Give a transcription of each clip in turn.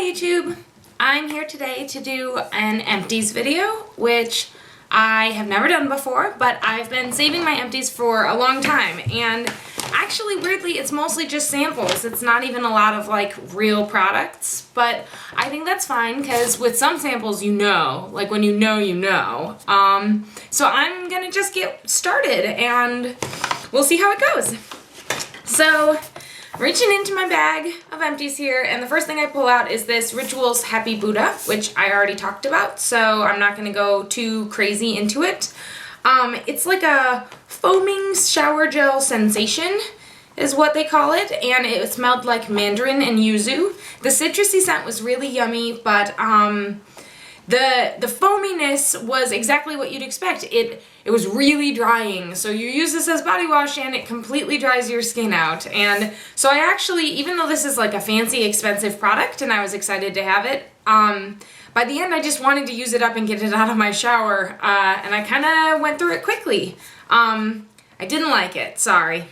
YouTube! I'm here today to do an empties video, which I have never done before, but I've been saving my empties for a long time, and actually, weirdly, it's mostly just samples. It's not even a lot of, like, real products, but I think that's fine, because with some samples, you know. Like, when you know, you know. So I'm gonna just get started, and we'll see how it goes. So, I'm reaching into my bag of empties here, and the first thing I pull out is this Rituals Happy Buddha, which I already talked about, so I'm not gonna go too crazy into it. It's like a foaming shower gel sensation is what they call it, and it smelled like mandarin and yuzu. The citrusy scent was really yummy, but the foaminess was exactly what you'd expect. It was really drying, so you use this as body wash and it completely dries your skin out. And so I actually, even though this is like a fancy, expensive product and I was excited to have it, by the end I just wanted to use it up and get it out of my shower, and I kind of went through it quickly. I didn't like it, sorry.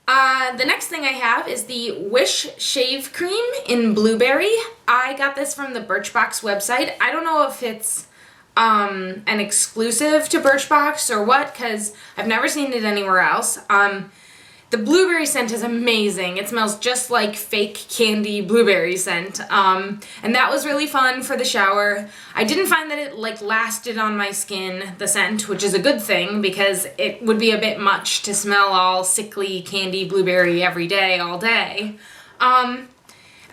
The next thing I have is the Whish Shave Cream in Blueberry. I got this from the Birchbox website. I don't know if it's an exclusive to Birchbox or what, because I've never seen it anywhere else. The blueberry scent is amazing. It smells just like fake candy blueberry scent, and that was really fun for the shower. I didn't find that it like lasted on my skin, the scent, which is a good thing because it would be a bit much to smell all sickly candy blueberry every day, all day.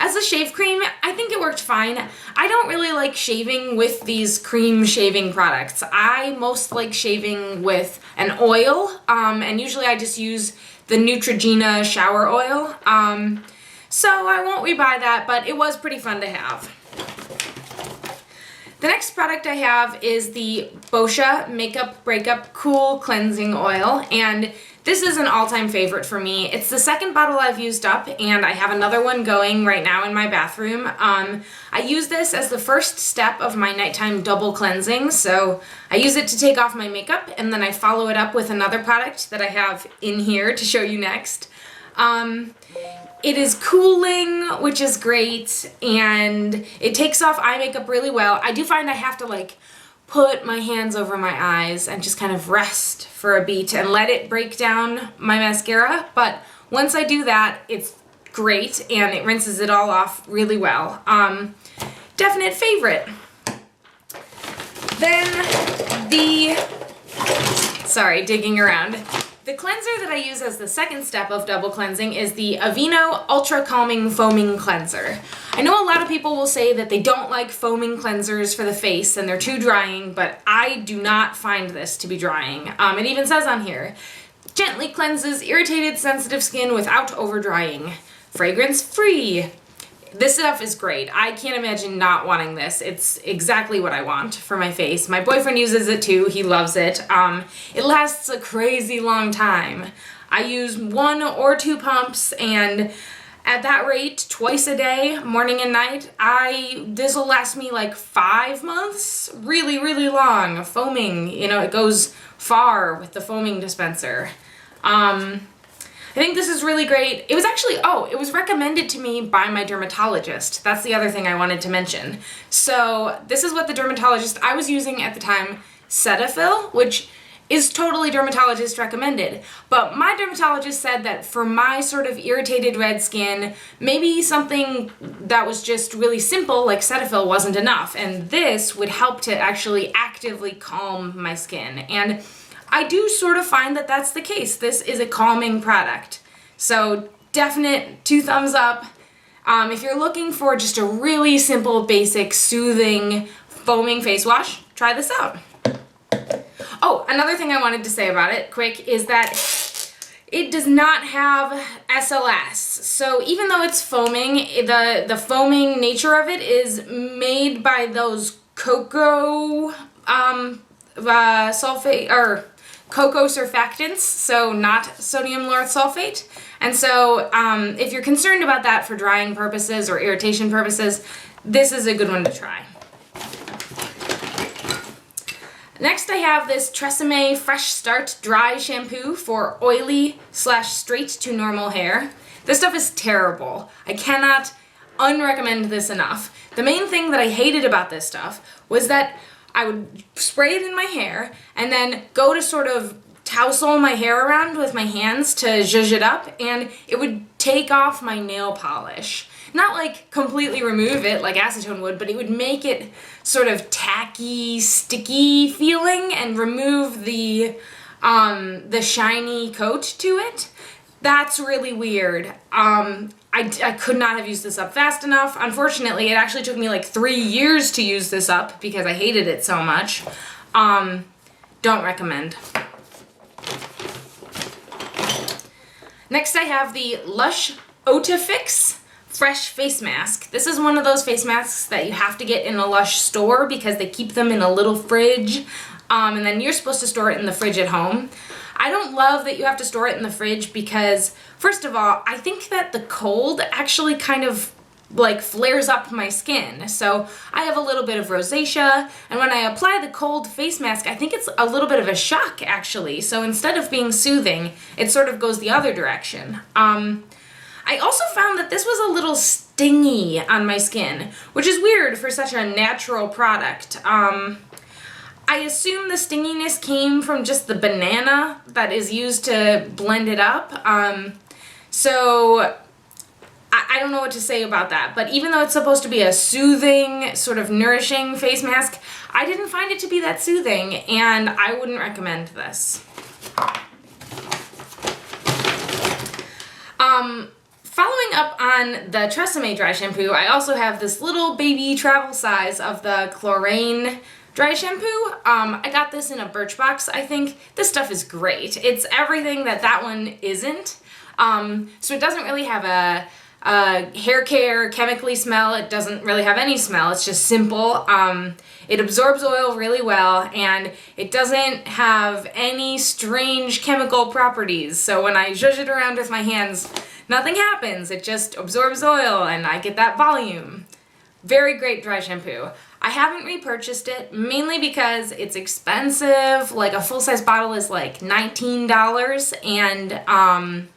As a shave cream, I think it worked fine. I don't really like shaving with these cream shaving products. I most like shaving with an oil, and usually I just use the Neutrogena shower oil. So I won't rebuy that, but it was pretty fun to have. The next product I have is the Boscia Makeup Breakup Cool Cleansing Oil, and this is an all-time favorite for me. It's the second bottle I've used up, and I have another one going right now in my bathroom. I use this as the first step of my nighttime double cleansing, so I use it to take off my makeup, and then I follow it up with another product that I have in here to show you next. It is cooling, which is great, and it takes off eye makeup really well. I do find I have to, like, put my hands over my eyes and just kind of rest for a beat and let it break down my mascara, but once I do that, it's great and it rinses it all off really well. Definite favorite. Then digging around. The cleanser that I use as the second step of double cleansing is the Aveeno Ultra Calming Foaming Cleanser. I know a lot of people will say that they don't like foaming cleansers for the face and they're too drying, but I do not find this to be drying. It even says on here, gently cleanses irritated, sensitive skin without over drying. Fragrance free. This stuff is great. I can't imagine not wanting this. It's exactly what I want for my face. My boyfriend uses it too. He loves it. It lasts a crazy long time. I use 1 or 2 pumps, and at that rate, twice a day, morning and night, this will last me like 5 months. Really, really long. Foaming, you know, it goes far with the foaming dispenser. I think this is really great. It was actually, it was recommended to me by my dermatologist. That's the other thing I wanted to mention. So this is what the dermatologist I was using at the time, Cetaphil, which is totally dermatologist recommended. But my dermatologist said that for my sort of irritated red skin, maybe something that was just really simple like Cetaphil wasn't enough. And this would help to actually actively calm my skin. And I do sort of find that that's the case. This is a calming product. So definite 2 thumbs up. If you're looking for just a really simple, basic, soothing, foaming face wash, try this out. Oh, another thing I wanted to say about it, quick, is that it does not have SLS. So even though it's foaming, the foaming nature of it is made by those cocoa sulfate, or cocoa surfactants, so not sodium lauryl sulfate. And so if you're concerned about that for drying purposes or irritation purposes, this is a good one to try. Next I have this Tresemme Fresh Start Dry Shampoo for oily / straight to normal hair. This stuff is terrible. I cannot unrecommend this enough. The main thing that I hated about this stuff was that I would spray it in my hair and then go to sort of tousle my hair around with my hands to zhuzh it up, and it would take off my nail polish. Not like completely remove it like acetone would, but it would make it sort of tacky, sticky feeling and remove the shiny coat to it. That's really weird. I could not have used this up fast enough. Unfortunately, it actually took me like 3 years to use this up because I hated it so much. Don't recommend. Next I have the Lush Oatifix Fresh Face Mask. This is one of those face masks that you have to get in a Lush store because they keep them in a little fridge, and then you're supposed to store it in the fridge at home. I don't love that you have to store it in the fridge because, first of all, I think that the cold actually kind of like flares up my skin. So I have a little bit of rosacea, and when I apply the cold face mask, I think it's a little bit of a shock actually. So instead of being soothing, it sort of goes the other direction. I also found that this was a little stingy on my skin, which is weird for such a natural product. I assume the stinginess came from just the banana that is used to blend it up. So I don't know what to say about that, but even though it's supposed to be a soothing, sort of nourishing face mask, I didn't find it to be that soothing, and I wouldn't recommend this. Following up on the Tresemme dry shampoo, I also have this little baby travel size of the Chlorane dry shampoo. I got this in a Birchbox, I think. This stuff is great. It's everything that that one isn't. So it doesn't really have a hair care chemically smell. It doesn't really have any smell. It's just simple. It absorbs oil really well, and it doesn't have any strange chemical properties. So when I zhuzh it around with my hands, nothing happens. It just absorbs oil and I get that volume. Very great dry shampoo. I haven't repurchased it, mainly because it's expensive. Like a full-size bottle is like $19, and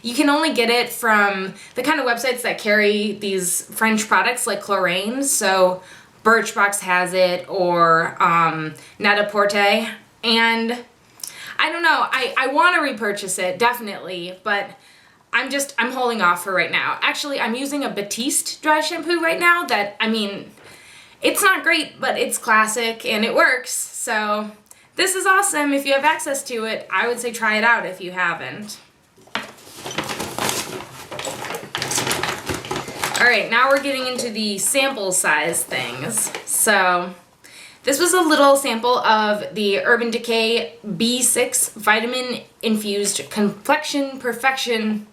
you can only get it from the kind of websites that carry these French products like Chlorane. So Birchbox has it, or Net-a-Porter. And I don't know, I want to repurchase it, definitely, but I'm holding off for right now. Actually, I'm using a Batiste dry shampoo right now that, I mean, it's not great, but it's classic and it works. So this is awesome. If you have access to it, I would say try it out if you haven't. Alright, now we're getting into the sample size things. So this was a little sample of the Urban Decay B6 Vitamin Infused Complexion Perfection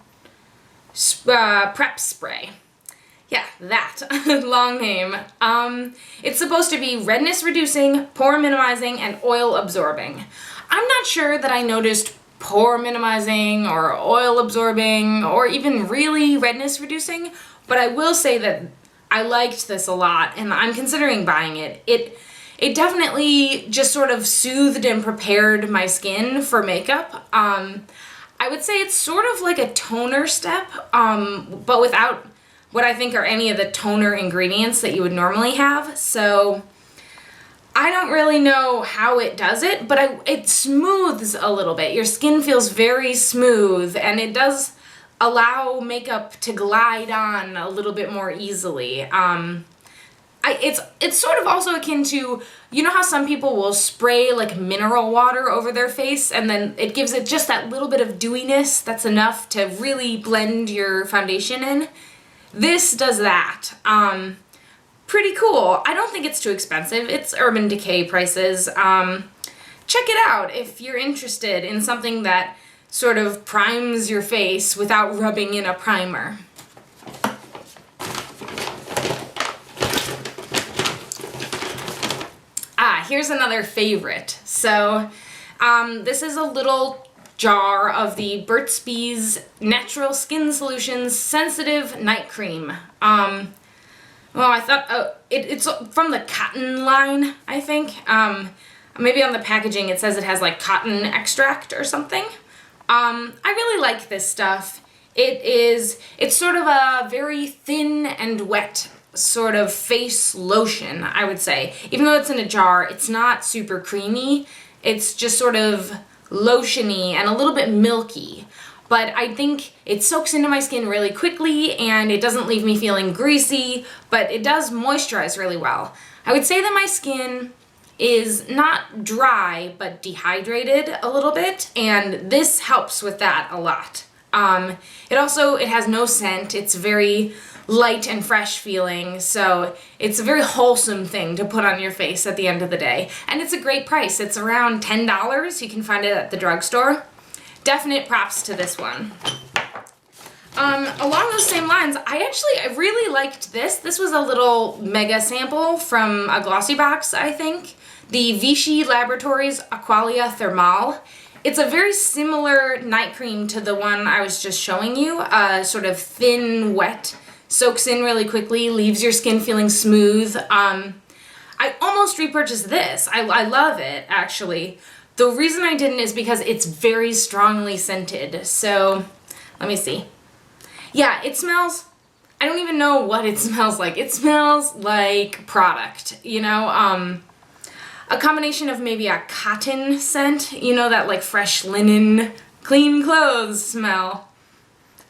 Prep Spray. Yeah, that. Long name. It's supposed to be redness reducing, pore minimizing, and oil absorbing. I'm not sure that I noticed pore minimizing or oil absorbing or even really redness reducing, but I will say that I liked this a lot and I'm considering buying it. It definitely just sort of soothed and prepared my skin for makeup. I would say it's sort of like a toner step, but without what I think are any of the toner ingredients that you would normally have. So I don't really know how it does it, but it smooths a little bit. Your skin feels very smooth, and it does allow makeup to glide on a little bit more easily. It's sort of also akin to, you know how some people will spray like mineral water over their face and then it gives it just that little bit of dewiness that's enough to really blend your foundation in? This does that. Pretty cool. I don't think it's too expensive. It's Urban Decay prices. Check it out if you're interested in something that sort of primes your face without rubbing in a primer. Here's another favorite. So this is a little jar of the Burt's Bees Natural Skin Solutions Sensitive Night Cream. Well, I thought it's from the cotton line, I think. Maybe on the packaging it says it has like cotton extract or something. I really like this stuff. It's sort of a very thin and wet sort of face lotion, I would say. Even though it's in a jar, it's not super creamy. It's just sort of lotiony and a little bit milky. But I think it soaks into my skin really quickly and it doesn't leave me feeling greasy, but it does moisturize really well. I would say that my skin is not dry, but dehydrated a little bit, and this helps with that a lot. It has no scent. It's very light and fresh feeling, so it's a very wholesome thing to put on your face at the end of the day. And it's a great price. It's around $10. You can find it at the drugstore. Definite props to this one. Along those same lines, I really liked this. This was a little mega sample from a glossy box, I think. The Vichy Laboratories Aqualia Thermale. It's a very similar night cream to the one I was just showing you. Sort of thin, wet, soaks in really quickly, leaves your skin feeling smooth. I almost repurchased this. I love it, actually. The reason I didn't is because it's very strongly scented. So, let me see. Yeah, it smells, I don't even know what it smells like. It smells like product, you know? A combination of maybe a cotton scent, you know, that like fresh linen, clean clothes smell.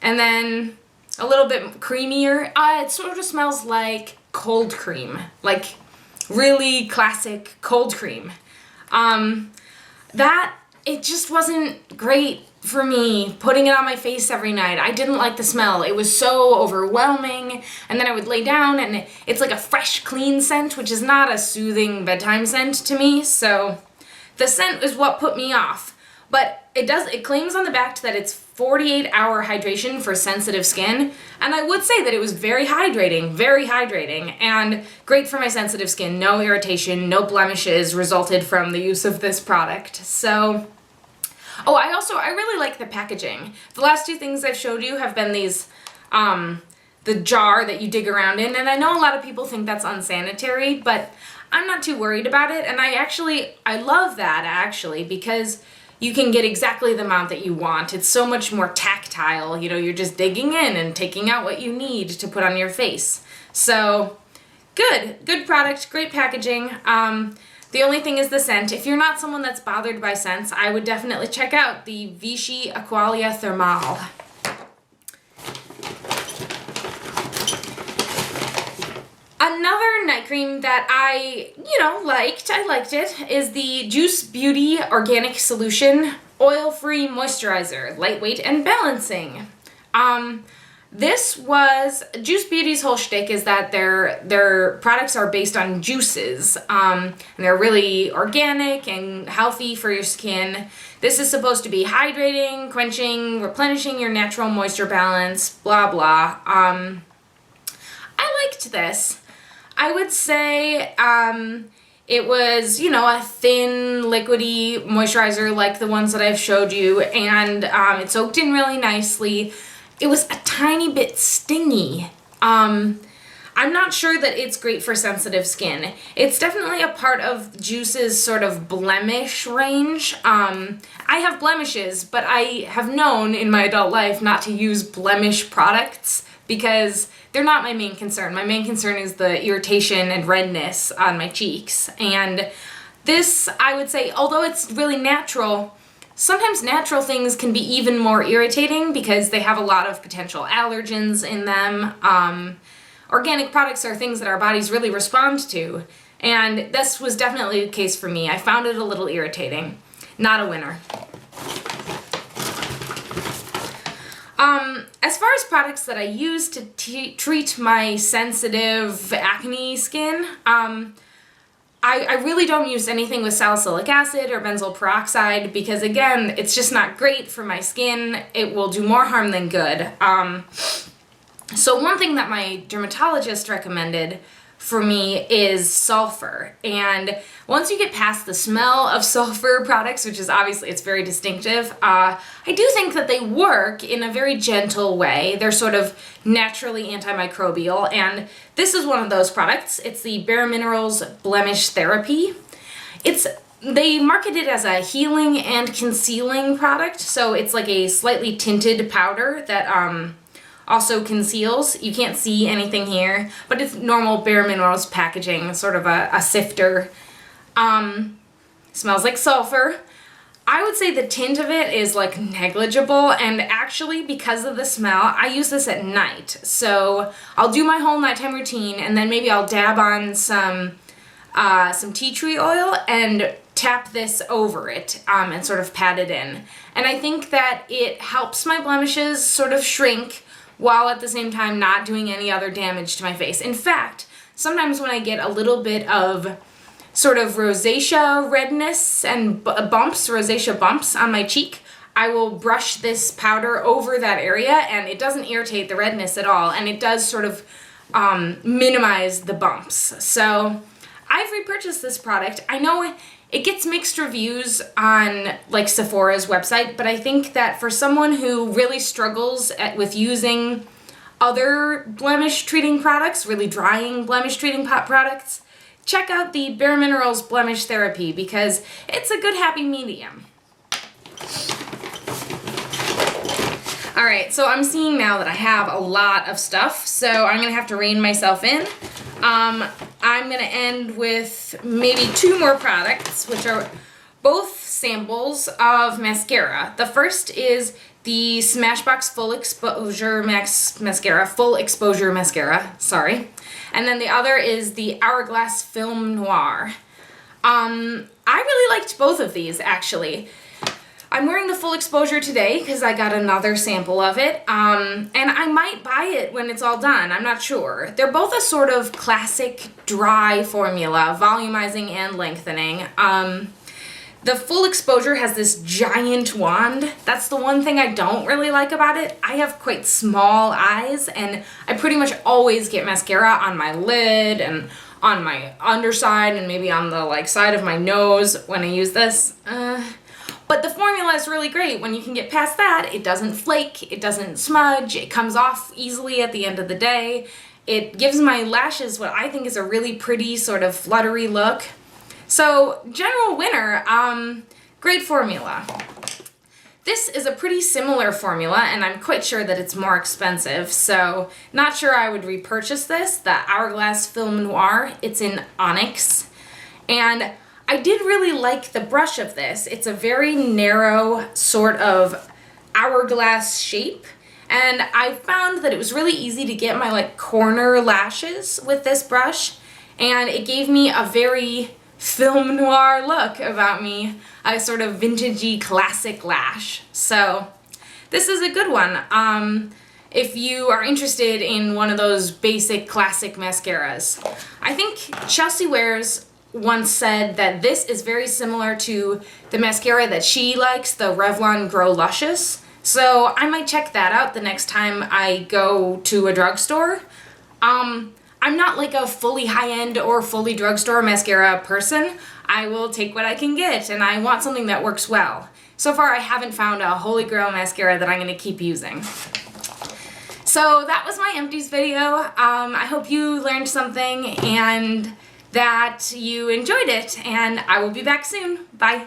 And then a little bit creamier. It sort of smells like cold cream, like really classic cold cream. It just wasn't great for me putting it on my face every night. I didn't like the smell. It was so overwhelming, and then I would lay down and it's like a fresh, clean scent, which is not a soothing bedtime scent to me, so the scent is what put me off. But it claims on the back that it's 48-hour hydration for sensitive skin, and I would say that it was very hydrating, and great for my sensitive skin. No irritation, no blemishes resulted from the use of this product. So, I really like the packaging. The last two things I've showed you have been these, the jar that you dig around in, and I know a lot of people think that's unsanitary, but I'm not too worried about it, and I love that, actually, because you can get exactly the amount that you want. It's so much more tactile, you know, you're just digging in and taking out what you need to put on your face. So, good product, great packaging. The only thing is the scent. If you're not someone that's bothered by scents, I would definitely check out the Vichy Aqualia Thermale. Another night cream that I liked it, is the Juice Beauty Organic Solution Oil-Free Moisturizer, Lightweight and Balancing. Juice Beauty's whole shtick is that their products are based on juices, and they're really organic and healthy for your skin. This is supposed to be hydrating, quenching, replenishing your natural moisture balance, blah blah. I liked this. I would say it was, a thin, liquidy moisturizer like the ones that I've showed you, and it soaked in really nicely. It was a tiny bit stingy. I'm not sure that it's great for sensitive skin. It's definitely a part of Juice's sort of blemish range. I have blemishes, but I have known in my adult life not to use blemish products because they're not my main concern. My main concern is the irritation and redness on my cheeks. And this, I would say, although it's really natural, sometimes natural things can be even more irritating because they have a lot of potential allergens in them. Organic products are things that our bodies really respond to, and this was definitely the case for me. I found it a little irritating. Not a winner. As far as products that I use to treat my sensitive acne skin, I really don't use anything with salicylic acid or benzoyl peroxide because, again, it's just not great for my skin. It will do more harm than good. So one thing that my dermatologist recommended for me is sulfur. And once you get past the smell of sulfur products, which is obviously, it's very distinctive, I do think that they work in a very gentle way. They're sort of naturally antimicrobial, and this is one of those products. It's the Bare Minerals Blemish Therapy. It's they market it as a healing and concealing product, so it's like a slightly tinted powder that also conceals. You can't see anything here, but it's normal Bare Minerals packaging, sort of a sifter. Smells like sulfur. I would say the tint of it is like negligible, and actually because of the smell, I use this at night. So I'll do my whole nighttime routine, and then maybe I'll dab on some tea tree oil and tap this over it and sort of pat it in. And I think that it helps my blemishes sort of shrink while at the same time not doing any other damage to my face. In fact, sometimes when I get a little bit of sort of rosacea redness and rosacea bumps on my cheek, I will brush this powder over that area, and it doesn't irritate the redness at all, and it does sort of minimize the bumps. So I've repurchased this product. I know it gets mixed reviews on like Sephora's website, but I think that for someone who really struggles with using other blemish treating products, really drying blemish treating products, check out the Bare Minerals Blemish Therapy because it's a good happy medium. Alright, so I'm seeing now that I have a lot of stuff, so I'm going to have to rein myself in. I'm going to end with maybe 2 more products, which are both samples of mascara. The first is the Smashbox Full Exposure Mascara, sorry. And then the other is the Hourglass Film Noir. I really liked both of these, actually. I'm wearing the full exposure today because I got another sample of it, and I might buy it when it's all done. I'm not sure. They're both a sort of classic dry formula, volumizing and lengthening. The full exposure has this giant wand. That's the one thing I don't really like about it. I have quite small eyes, and I pretty much always get mascara on my lid and on my underside and maybe on the like side of my nose when I use this. But the formula is really great. When you can get past that, it doesn't flake, it doesn't smudge, it comes off easily at the end of the day. It gives my lashes what I think is a really pretty sort of fluttery look. So, general winner, great formula. This is a pretty similar formula, and I'm quite sure that it's more expensive, so not sure I would repurchase this, the Hourglass Film Noir. It's in Onyx, and I did really like the brush of this. It's a very narrow sort of hourglass shape, and I found that it was really easy to get my like corner lashes with this brush, and it gave me a very film noir look about me, a sort of vintagey classic lash. So this is a good one if you are interested in one of those basic classic mascaras. I think Chelsea Wares once said that this is very similar to the mascara that she likes, the Revlon Grow Luscious. So I might check that out the next time I go to a drugstore. I'm not like a fully high-end or fully drugstore mascara person. I will take what I can get, and I want something that works well. So far, I haven't found a holy grail mascara that I'm going to keep using. So that was my Empties video. I hope you learned something and that you enjoyed it, and I will be back soon. Bye.